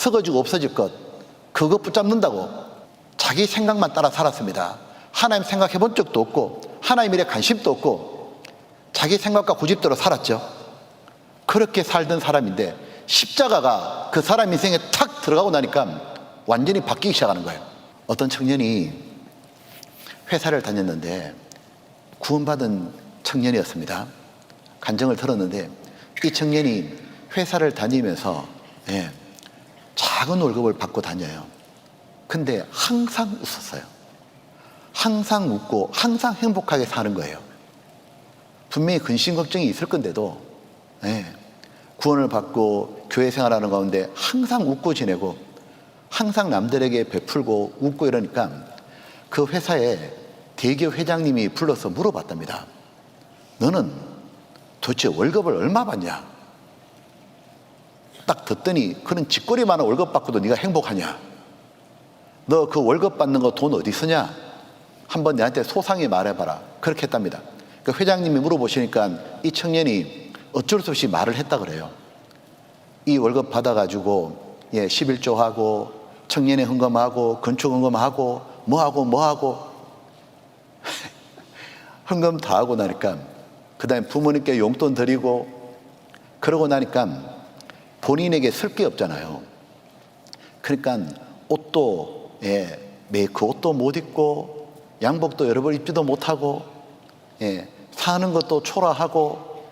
썩어지고 없어질 것, 그거 붙잡는다고 자기 생각만 따라 살았습니다. 하나님 생각해 본 적도 없고 하나님 일에 관심도 없고 자기 생각과 고집대로 살았죠. 그렇게 살던 사람인데 십자가가 그 사람 인생에 탁 들어가고 나니까 완전히 바뀌기 시작하는 거예요. 어떤 청년이 회사를 다녔는데 구원받은 청년이었습니다. 간증을 들었는데 이 청년이 회사를 다니면서 작은 월급을 받고 다녀요. 근데 항상 웃었어요. 항상 웃고 항상 행복하게 사는 거예요. 분명히 근심 걱정이 있을 건데도 구원을 받고 교회 생활하는 가운데 항상 웃고 지내고 항상 남들에게 베풀고 웃고 이러니까 그 회사에 대기업 회장님이 불러서 물어봤답니다. 너는 도대체 월급을 얼마 받냐? 딱 듣더니 그런 쥐꼬리 많은 월급 받고도 네가 행복하냐? 너 그 월급 받는 거 돈 어디 쓰냐? 한번 내한테 소상히 말해봐라. 그렇게 했답니다. 그 회장님이 물어보시니까 이 청년이 어쩔 수 없이 말을 했다 그래요. 이 월급 받아가지고 11조 하고 청년회 헌금하고 건축 헌금하고 뭐하고 헌금 다 하고 나니까 그 다음에 부모님께 용돈 드리고 그러고 나니까 본인에게 쓸 게 없잖아요. 그러니까 옷도 메이크 옷도 못 입고 양복도 여러 벌 입지도 못하고 사는 것도 초라하고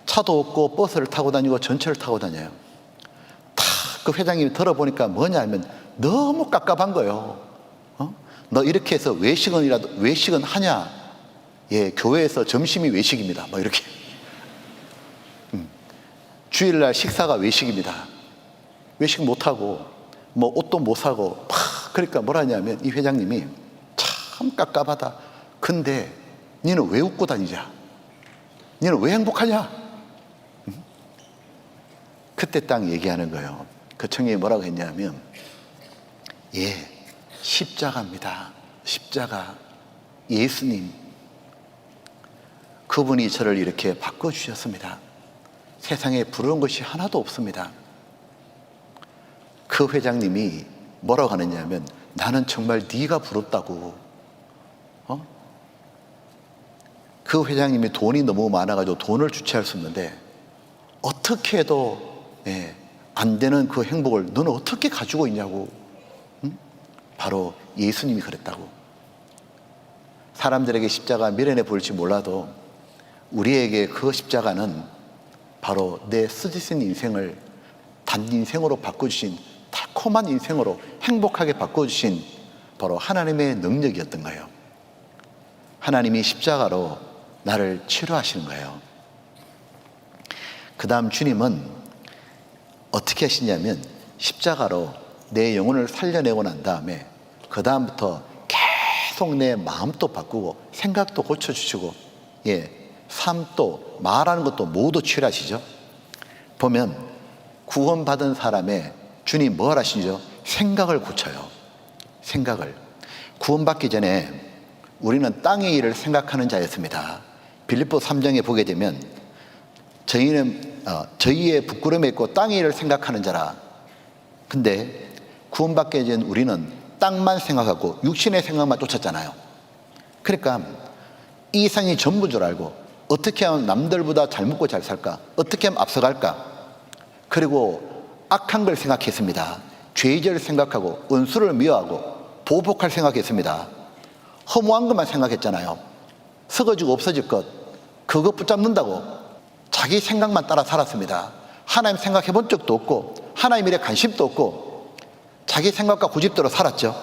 차도 없고 버스를 타고 다니고 전철을 타고 다녀요. 다 그 회장님이 들어보니까 뭐냐 하면 너무 깝깝한 거예요. 너 이렇게 해서 외식은 하냐? 교회에서 점심이 외식입니다. 뭐 이렇게. 주일날 식사가 외식입니다. 외식 못하고 뭐 옷도 못 사고 그러니까 뭐라냐면 이 회장님이 참 깝깝하다. 근데 니는 왜 웃고 다니냐? 니는 왜 행복하냐? 그때 딱 얘기하는 거예요. 그 청년이 뭐라고 했냐면 십자가입니다. 십자가. 예수님, 그분이 저를 이렇게 바꿔주셨습니다. 세상에 부러운 것이 하나도 없습니다. 그 회장님이 뭐라고 하느냐면 나는 정말 네가 부럽다고. 그 회장님이 돈이 너무 많아가지고 돈을 주체할 수 없는데 어떻게 해도 안 되는 그 행복을 너는 어떻게 가지고 있냐고. 바로 예수님이 그랬다고. 사람들에게 십자가 미련해 보일지 몰라도 우리에게 그 십자가는 바로 내 쓰디쓴 인생을 단 인생으로 바꿔주신, 달콤한 인생으로 행복하게 바꿔주신 바로 하나님의 능력이었던 거예요. 하나님이 십자가로 나를 치료하시는 거예요. 그 다음 주님은 어떻게 하시냐면 십자가로 내 영혼을 살려내고 난 다음에 그 다음부터 계속 내 마음도 바꾸고 생각도 고쳐주시고 삶도 말하는 것도 모두 치료하시죠. 보면 구원받은 사람의 주님 뭘 하시죠? 생각을 고쳐요. 생각을. 구원받기 전에 우리는 땅의 일을 생각하는 자였습니다. 빌립보 3장에 보게 되면 저희는 저희의 부끄러움에 있고 땅의 일을 생각하는 자라. 근데 구원받기 전 우리는 땅만 생각하고 육신의 생각만 쫓았잖아요. 그러니까 이 세상이 전부인 줄 알고 어떻게 하면 남들보다 잘 먹고 잘 살까? 어떻게 하면 앞서갈까? 그리고 악한 걸 생각했습니다. 죄의를 생각하고 은수를 미워하고 보복할 생각했습니다. 허무한 것만 생각했잖아요. 썩어지고 없어질 것, 그거 붙잡는다고 자기 생각만 따라 살았습니다. 하나님 생각해 본 적도 없고 하나님 일에 관심도 없고 자기 생각과 고집대로 살았죠.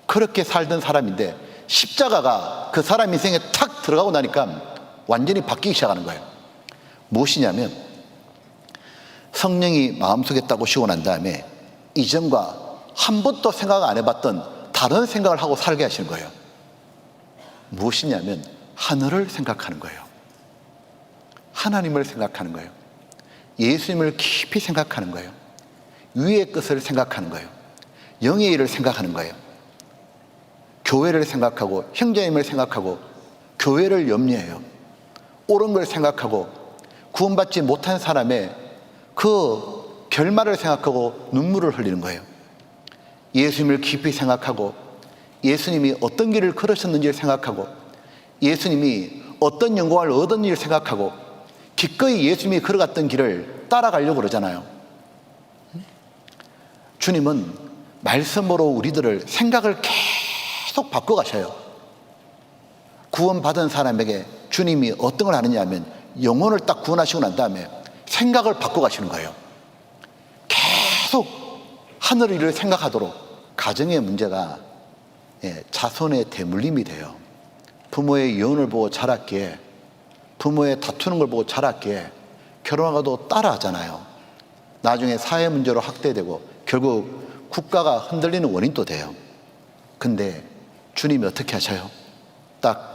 그렇게 살던 사람인데 십자가가 그 사람 인생에 탁 들어가고 나니까 완전히 바뀌기 시작하는 거예요. 무엇이냐면 성령이 마음속에 딱 오시고 난 다음에 이전과 한 번도 생각 안 해봤던 다른 생각을 하고 살게 하시는 거예요. 무엇이냐면 하늘을 생각하는 거예요. 하나님을 생각하는 거예요. 예수님을 깊이 생각하는 거예요. 위의 것을 생각하는 거예요. 영의 일을 생각하는 거예요. 교회를 생각하고 형제님을 생각하고 교회를 염려해요. 옳은 걸 생각하고 구원받지 못한 사람의 그 결말을 생각하고 눈물을 흘리는 거예요. 예수님을 깊이 생각하고 예수님이 어떤 길을 걸으셨는지를 생각하고 예수님이 어떤 영광을 얻었는지를 생각하고 기꺼이 예수님이 걸어갔던 길을 따라가려고 그러잖아요. 주님은 말씀으로 우리들을 생각을 계속 바꿔가셔요. 구원받은 사람에게 주님이 어떤 걸 하느냐 하면 영혼을 딱 구원하시고 난 다음에 생각을 바꿔가시는 거예요. 계속 하늘 일을 생각하도록. 가정의 문제가 자손의 대물림이 돼요. 부모의 이혼을 보고 자랐기에, 부모의 다투는 걸 보고 자랐기에 결혼하고도 따라하잖아요. 나중에 사회 문제로 학대되고 결국 국가가 흔들리는 원인도 돼요. 근데 주님이 어떻게 하셔요? 딱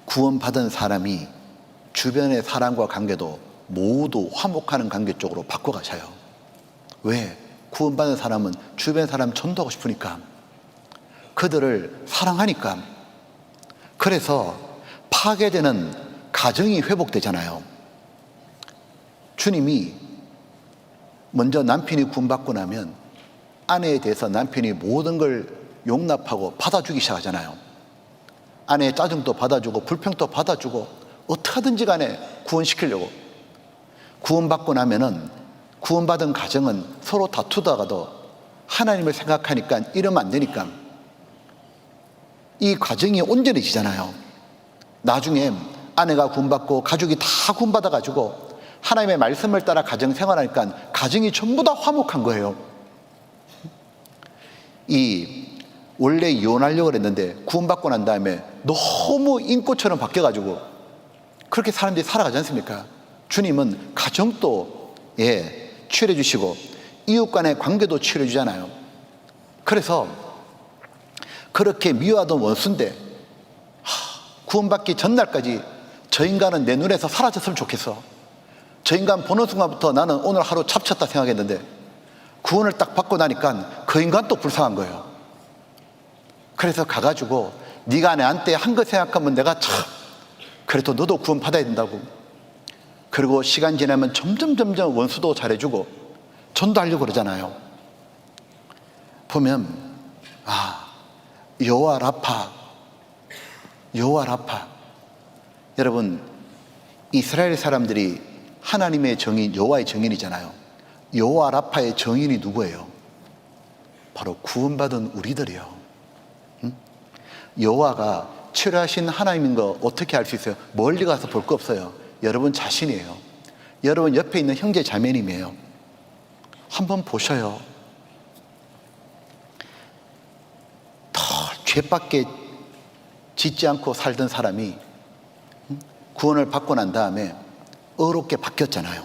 구원받은 사람이 주변의 사람과 관계도 모두 화목하는 관계 쪽으로 바꿔가셔요. 왜? 구원받은 사람은 주변 사람 전도하고 싶으니까, 그들을 사랑하니까. 그래서 파괴되는 가정이 회복되잖아요. 주님이 먼저 남편이 구원받고 나면 아내에 대해서 남편이 모든 걸 용납하고 받아주기 시작하잖아요. 아내의 짜증도 받아주고 불평도 받아주고 어떻게든지 간에 구원시키려고. 구원받고 나면은 구원받은 가정은 서로 다투다가도 하나님을 생각하니까 이러면 안 되니까 이 가정이 온전해지잖아요. 나중에 아내가 구원받고 가족이 다 구원받아가지고 하나님의 말씀을 따라 가정 생활하니까 가정이 전부 다 화목한 거예요. 원래 이혼하려고 그랬는데 구원받고 난 다음에 너무 인꼬처럼 바뀌어가지고 그렇게 사람들이 살아가지 않습니까? 주님은 가정도 치유해 주시고 이웃 간의 관계도 치유해 주잖아요. 그래서 그렇게 미워하던 원수인데 구원받기 전날까지 저 인간은 내 눈에서 사라졌으면 좋겠어. 저 인간 보는 순간부터 나는 오늘 하루 잡쳤다 생각했는데 구원을 딱 받고 나니까 그 인간 또 불쌍한 거예요. 그래서 가가지고 네가 내한테 한 거 생각하면 내가 참 그래도 너도 구원 받아야 된다고. 그리고 시간 지나면 점점 원수도 잘해주고 전도하려고 그러잖아요. 보면 여호와 라파. 여러분, 이스라엘 사람들이 하나님의 정인, 여호와의 정인이잖아요. 여호와 라파의 정인이 누구예요? 바로 구원받은 우리들이요. 여호와가 치료하신 하나님인 거 어떻게 알 수 있어요? 멀리 가서 볼 거 없어요. 여러분 자신이에요. 여러분 옆에 있는 형제 자매님이에요. 한번 보셔요. 더 죄밖에 짓지 않고 살던 사람이 구원을 받고 난 다음에 의롭게 바뀌었잖아요.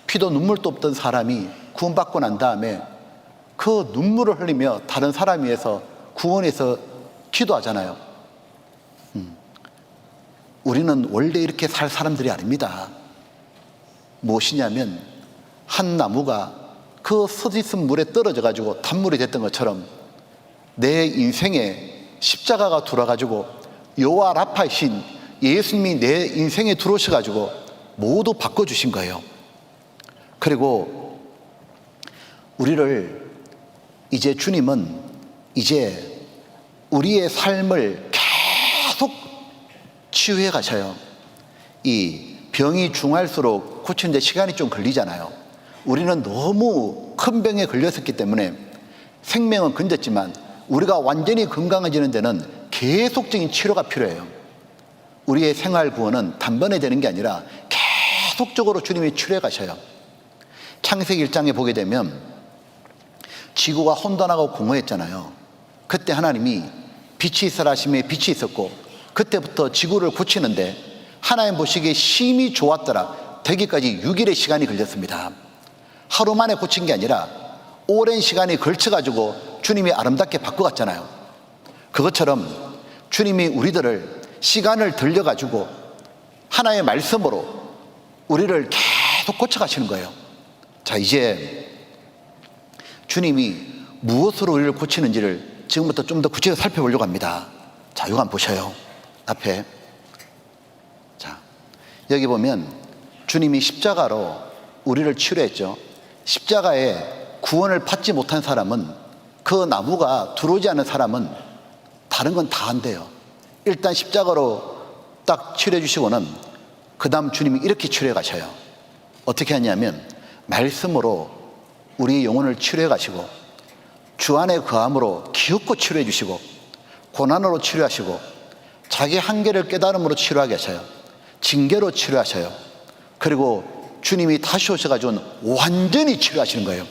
피도 눈물도 없던 사람이 구원받고 난 다음에 그 눈물을 흘리며 다른 사람 위해서 구원해서 기도하잖아요. 우리는 원래 이렇게 살 사람들이 아닙니다. 무엇이냐면 한 나무가 그 서짓은 물에 떨어져 가지고 단물이 됐던 것처럼 내 인생에 십자가가 들어가지고 여호와 라파이신 예수님이 내 인생에 들어오셔가지고 모두 바꿔주신 거예요. 그리고 우리를 이제 주님은 이제 우리의 삶을 계속 치유해 가셔요. 이 병이 중할수록 고치는데 시간이 좀 걸리잖아요. 우리는 너무 큰 병에 걸렸었기 때문에 생명은 건졌지만 우리가 완전히 건강해지는 데는 계속적인 치료가 필요해요. 우리의 생활 구원은 단번에 되는 게 아니라 계속적으로 주님이 치료해 가셔요. 창세기 1장에 보게 되면 지구가 혼돈하고 공허했잖아요. 그때 하나님이 빛이 있으라 하심에 빛이 있었고 그때부터 지구를 고치는데 하나님 보시기에 심히 좋았더라. 되기까지 6일의 시간이 걸렸습니다. 하루 만에 고친 게 아니라 오랜 시간이 걸쳐가지고 주님이 아름답게 바꿔갔잖아요. 그것처럼 주님이 우리들을 시간을 들려가지고 하나의 말씀으로 우리를 계속 고쳐가시는 거예요. 자, 이제 주님이 무엇으로 우리를 고치는지를 지금부터 좀 더 구체적으로 살펴보려고 합니다. 자, 이거 한번 보셔요. 앞에. 자, 여기 보면 주님이 십자가로 우리를 치료했죠. 십자가에 구원을 받지 못한 사람은, 그 나무가 들어오지 않은 사람은 다른 건 다 안 돼요. 일단 십자가로 딱 치료해 주시고는 그 다음 주님이 이렇게 치료해 가셔요. 어떻게 하냐면 말씀으로 우리 영혼을 치료해 가시고, 주 안에 거함으로 기업고 치료해 주시고, 고난으로 치료하시고, 자기 한계를 깨달음으로 치료하게 하셔요. 징계로 치료하셔요. 그리고 주님이 다시 오셔가지고 완전히 치료하시는 거예요.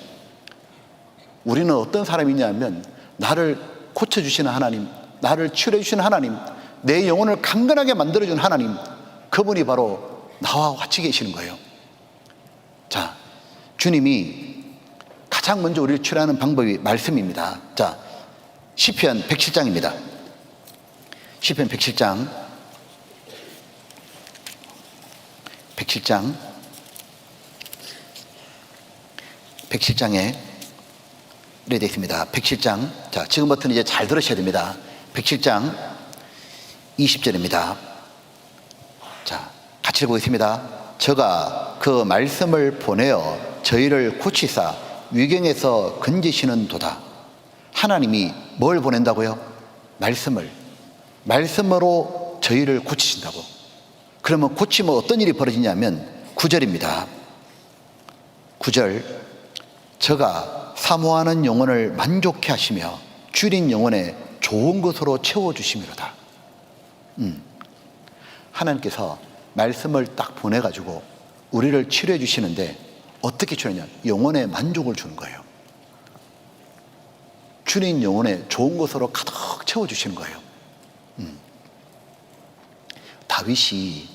우리는 어떤 사람이냐면 나를 고쳐주시는 하나님, 나를 치료해 주시는 하나님, 내 영혼을 강건하게 만들어주는 하나님, 그분이 바로 나와 같이 계시는 거예요. 자, 주님이 가장 먼저 우리를 치료하는 방법이 말씀입니다. 자, 시편 107장입니다. 시편 107장 107장에 이렇게 되어 있습니다. 107장, 자, 지금부터는 이제 잘 들으셔야 됩니다. 107장 20절입니다. 자, 같이 읽어보겠습니다. 저가 그 말씀을 보내어 저희를 고치사 위경에서 건지시는 도다. 하나님이 뭘 보낸다고요? 말씀으로 저희를 고치신다고. 그러면 고치면 어떤 일이 벌어지냐면 9절입니다. 9절, 저가 사모하는 영혼을 만족해 하시며 줄인 영혼에 좋은 것으로 채워주시미로다. 하나님께서 말씀을 딱 보내가지고 우리를 치료해 주시는데 어떻게 치료하냐? 영혼에 만족을 주는 거예요. 줄인 영혼에 좋은 것으로 가득 채워주시는 거예요. 다윗이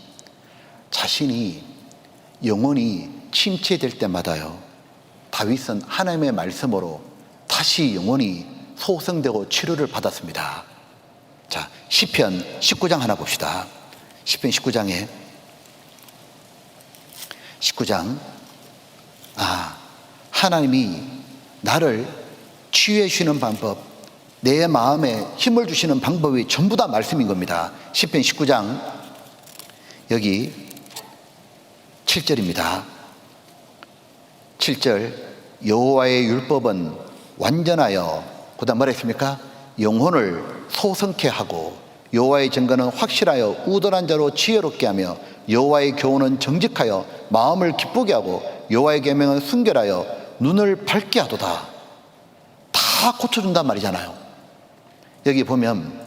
자신이 영혼이 침체될 때마다요, 다윗은 하나님의 말씀으로 다시 영혼이 소성되고 치료를 받았습니다. 자, 시편 19장 하나 봅시다. 시편 19장 하나님이 나를 치유해 주시는 방법, 내 마음에 힘을 주시는 방법이 전부 다 말씀인 겁니다. 시편 19장 여기 7절입니다. 7절, 여호와의 율법은 완전하여, 그 다음 뭐라 했습니까? 영혼을 소성케 하고, 여호와의 증거는 확실하여 우둔한 자로 지혜롭게 하며, 여호와의 교훈은 정직하여 마음을 기쁘게 하고, 여호와의 계명은 순결하여 눈을 밝게 하도다. 다 고쳐준단 말이잖아요. 여기 보면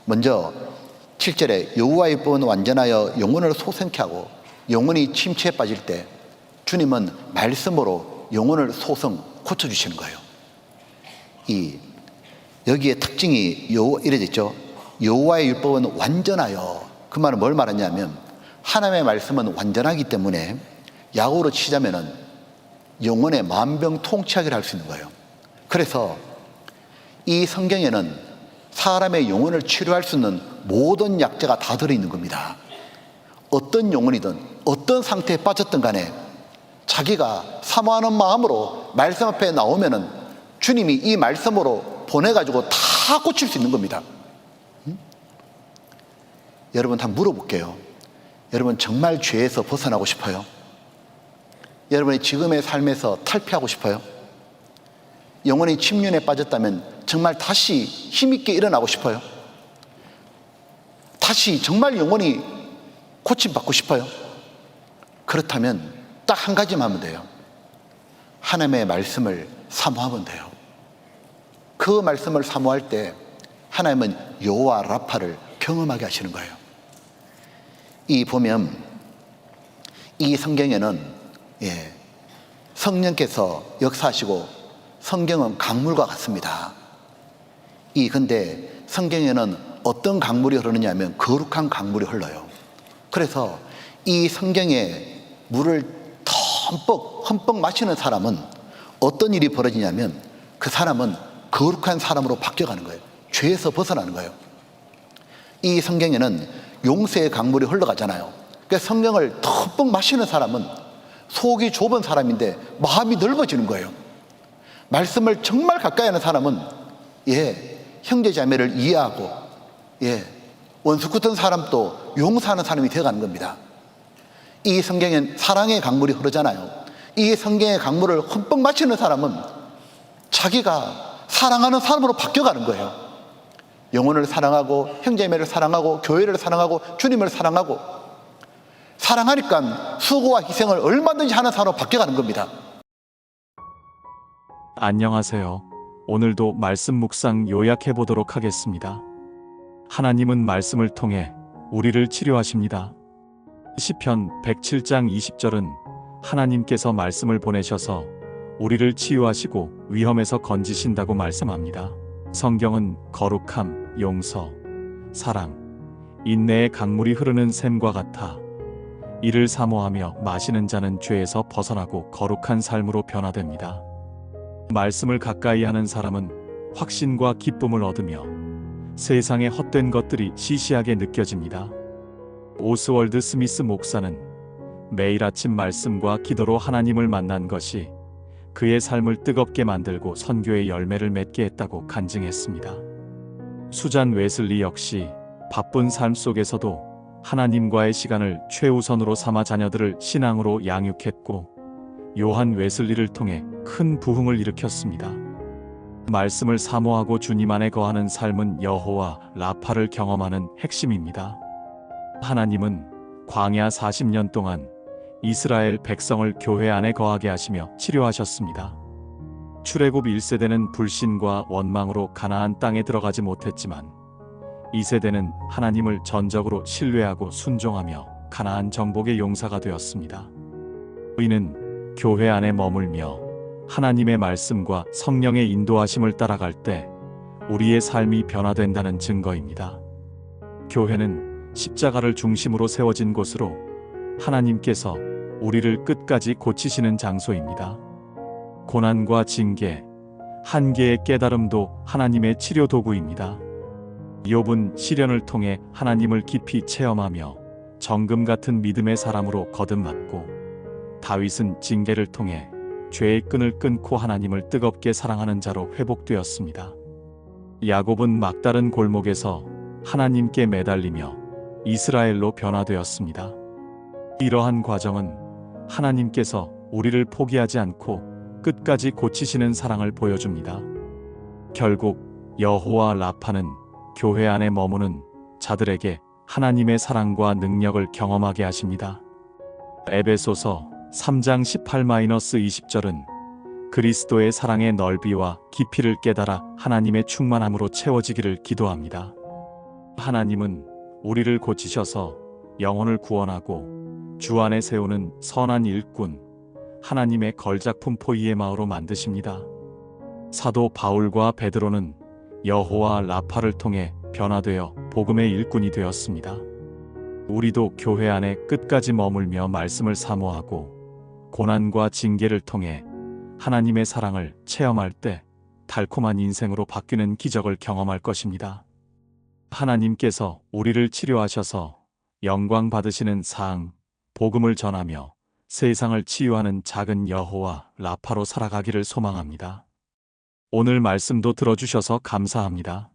먼저 7절에 여호와의 율법은 완전하여 영혼을 소성케 하고, 영혼이 침체에 빠질 때 주님은 말씀으로 영혼을 고쳐주시는 거예요. 여기에 특징이 이래 있죠. 여호와의 율법은 완전하여. 그 말은 뭘 말하냐면 하나님의 말씀은 완전하기 때문에 야구로 치자면은 영혼의 만병통치약을 할 수 있는 거예요. 그래서 이 성경에는 사람의 영혼을 치료할 수 있는 모든 약재가 다 들어있는 겁니다. 어떤 영혼이든 어떤 상태에 빠졌든 간에 자기가 사모하는 마음으로 말씀 앞에 나오면은 주님이 이 말씀으로 보내가지고 다 고칠 수 있는 겁니다. 여러분 한번 물어볼게요. 여러분 정말 죄에서 벗어나고 싶어요? 여러분이 지금의 삶에서 탈피하고 싶어요? 영혼이 침륜에 빠졌다면 정말 다시 힘있게 일어나고 싶어요? 다시 정말 영혼이 고침받고 싶어요? 그렇다면 딱 한 가지만 하면 돼요. 하나님의 말씀을 사모하면 돼요. 그 말씀을 사모할 때 하나님은 여호와 라파를 경험하게 하시는 거예요. 보면 이 성경에는 성령께서 역사하시고 성경은 강물과 같습니다. 근데 성경에는 어떤 강물이 흐르느냐 하면 거룩한 강물이 흘러요. 그래서 이 성경의 물을 흠뻑 마시는 사람은 어떤 일이 벌어지냐면 그 사람은 거룩한 사람으로 바뀌어가는 거예요. 죄에서 벗어나는 거예요. 이 성경에는 용서의 강물이 흘러가잖아요. 그러니까 성경을 흠뻑 마시는 사람은 속이 좁은 사람인데 마음이 넓어지는 거예요. 말씀을 정말 가까이 하는 사람은 형제 자매를 이해하고 원수 같은 사람도 용서하는 사람이 되어가는 겁니다. 이 성경엔 사랑의 강물이 흐르잖아요. 이 성경의 강물을 흠뻑 마시는 사람은 자기가 사랑하는 사람으로 바뀌어가는 거예요. 영혼을 사랑하고 형제매를 사랑하고 교회를 사랑하고 주님을 사랑하고 사랑하니까 수고와 희생을 얼마든지 하는 사람으로 바뀌어가는 겁니다. 안녕하세요. 오늘도 말씀 묵상 요약해 보도록 하겠습니다. 하나님은 말씀을 통해 우리를 치료하십니다. 시편 107장 20절은 하나님께서 말씀을 보내셔서 우리를 치유하시고 위험에서 건지신다고 말씀합니다. 성경은 거룩함, 용서, 사랑, 인내의 강물이 흐르는 샘과 같아 이를 사모하며 마시는 자는 죄에서 벗어나고 거룩한 삶으로 변화됩니다. 말씀을 가까이 하는 사람은 확신과 기쁨을 얻으며 세상의 헛된 것들이 시시하게 느껴집니다. 오스월드 스미스 목사는 매일 아침 말씀과 기도로 하나님을 만난 것이 그의 삶을 뜨겁게 만들고 선교의 열매를 맺게 했다고 간증했습니다. 수잔 웨슬리 역시 바쁜 삶 속에서도 하나님과의 시간을 최우선으로 삼아 자녀들을 신앙으로 양육했고 요한 웨슬리를 통해 큰 부흥을 일으켰습니다. 말씀을 사모하고 주님 안에 거하는 삶은 여호와 라파를 경험하는 핵심입니다. 하나님은 광야 40년 동안 이스라엘 백성을 교회 안에 거하게 하시며 치료하셨습니다. 출애굽 1세대는 불신과 원망으로 가나안 땅에 들어가지 못했지만 2세대는 하나님을 전적으로 신뢰하고 순종하며 가나안 정복의 용사가 되었습니다. 우리는 교회 안에 머물며 하나님의 말씀과 성령의 인도하심을 따라갈 때 우리의 삶이 변화된다는 증거입니다. 교회는 십자가를 중심으로 세워진 곳으로 하나님께서 우리를 끝까지 고치시는 장소입니다. 고난과 징계, 한계의 깨달음도 하나님의 치료 도구입니다. 욥은 시련을 통해 하나님을 깊이 체험하며 정금 같은 믿음의 사람으로 거듭났고 다윗은 징계를 통해 죄의 끈을 끊고 하나님을 뜨겁게 사랑하는 자로 회복되었습니다. 야곱은 막다른 골목에서 하나님께 매달리며 이스라엘로 변화되었습니다. 이러한 과정은 하나님께서 우리를 포기하지 않고 끝까지 고치시는 사랑을 보여줍니다. 결국 여호와 라파는 교회 안에 머무는 자들에게 하나님의 사랑과 능력을 경험하게 하십니다. 에베소서 3장 18-20절은 그리스도의 사랑의 넓이와 깊이를 깨달아 하나님의 충만함으로 채워지기를 기도합니다. 하나님은 우리를 고치셔서 영혼을 구원하고 주 안에 세우는 선한 일꾼, 하나님의 걸작품 포이에마오로 만드십니다. 사도 바울과 베드로는 여호와 라파를 통해 변화되어 복음의 일꾼이 되었습니다. 우리도 교회 안에 끝까지 머물며 말씀을 사모하고 고난과 징계를 통해 하나님의 사랑을 체험할 때 달콤한 인생으로 바뀌는 기적을 경험할 것입니다. 하나님께서 우리를 치료하셔서 영광 받으시는 상, 복음을 전하며 세상을 치유하는 작은 여호와 라파로 살아가기를 소망합니다. 오늘 말씀도 들어주셔서 감사합니다.